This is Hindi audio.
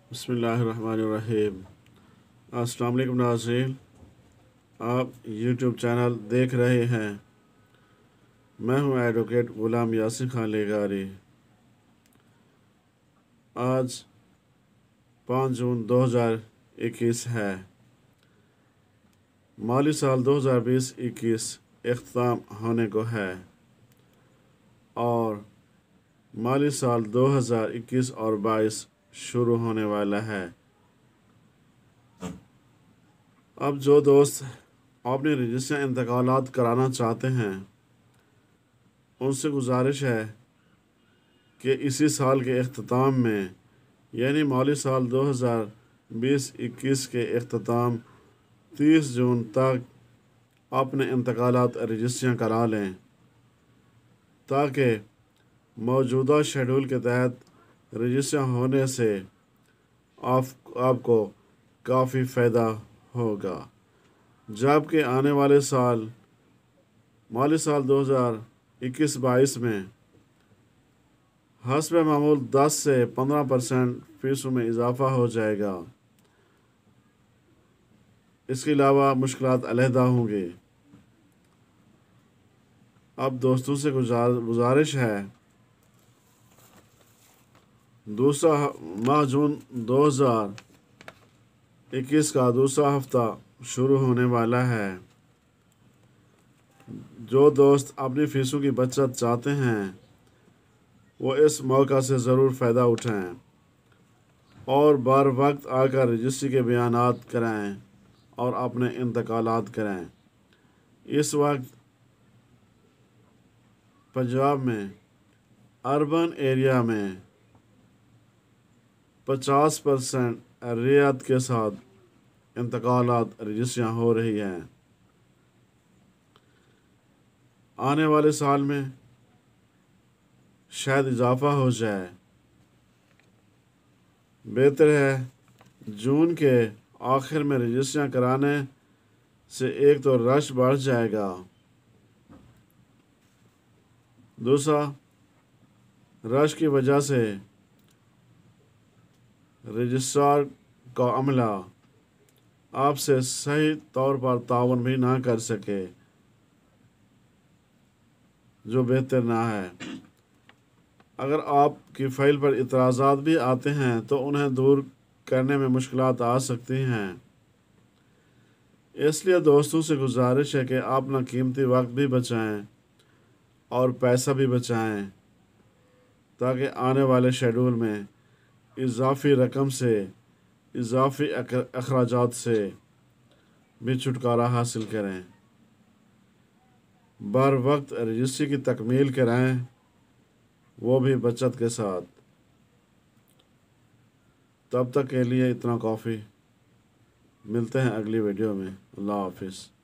बिस्मिल्लाहिर्रहमानिर्रहीम। अस्सलाम वालेकुम नाज़रीन, आप यूट्यूब चैनल देख रहे हैं। मैं हूं एडवोकेट ग़ुलाम यासिर खान लेगारी। आज 5 जून 2021 है। माली साल 2020-21 इख्तिताम होने को है और माली साल 2021 और 22 शुरू होने वाला है। अब जो दोस्त अपने रजिस्टर इंतकालात कराना चाहते हैं उनसे गुजारिश है कि इसी साल के अख्ताम में यानी माली साल 2020-21 के अख्ताम 30 जून तक अपने इंतकालात रजिस्ट्रियाँ करा लें ताकि मौजूदा शेड्यूल के तहत रजिस्टर होने से आपको काफ़ी फ़ायदा होगा। जबकि आने वाले साल माली साल 2021-22 में हस्ब मामूल 10 से 15% फ़ीसों में इजाफ़ा हो जाएगा। इसके अलावा मुश्किलात अलहदा होंगे। अब दोस्तों से गुजारिश है, दूसरा माह जून 2021 का दूसरा हफ्ता शुरू होने वाला है। जो दोस्त अपनी फ़ीसों की बचत चाहते हैं वो इस मौका से ज़रूर फ़ायदा उठाएं और बर वक्त आकर रजिस्ट्री के बयानात कराएं और अपने इंतकालात कराएं। इस वक्त पंजाब में अर्बन एरिया में 50% रियायत के साथ इंतकालात रजिस्ट्रियाँ हो रही हैं। आने वाले साल में शायद इजाफ़ा हो जाए। बेहतर है जून के आखिर में रजिस्ट्रियाँ कराने से एक तो रश बढ़ जाएगा, दूसरा रश की वजह से रजिस्ट्रार का अमला आपसे सही तौर पर ताउन भी ना कर सके, जो बेहतर ना है। अगर आपकी फ़ाइल पर इतराज़ात भी आते हैं तो उन्हें दूर करने में मुश्किलात आ सकती हैं। इसलिए दोस्तों से गुजारिश है कि आप अपना कीमती वक्त भी बचाएं और पैसा भी बचाएं ताकि आने वाले शेड्यूल में इजाफ़ी रकम से इजाफ़ी अखराजात से भी छुटकारा हासिल करें। बर वक्त रजिस्ट्री की तकमील कराएं, वो भी बचत के साथ। तब तक के लिए इतना काफ़ी। मिलते हैं अगली वीडियो में। अल्लाह हाफिज़।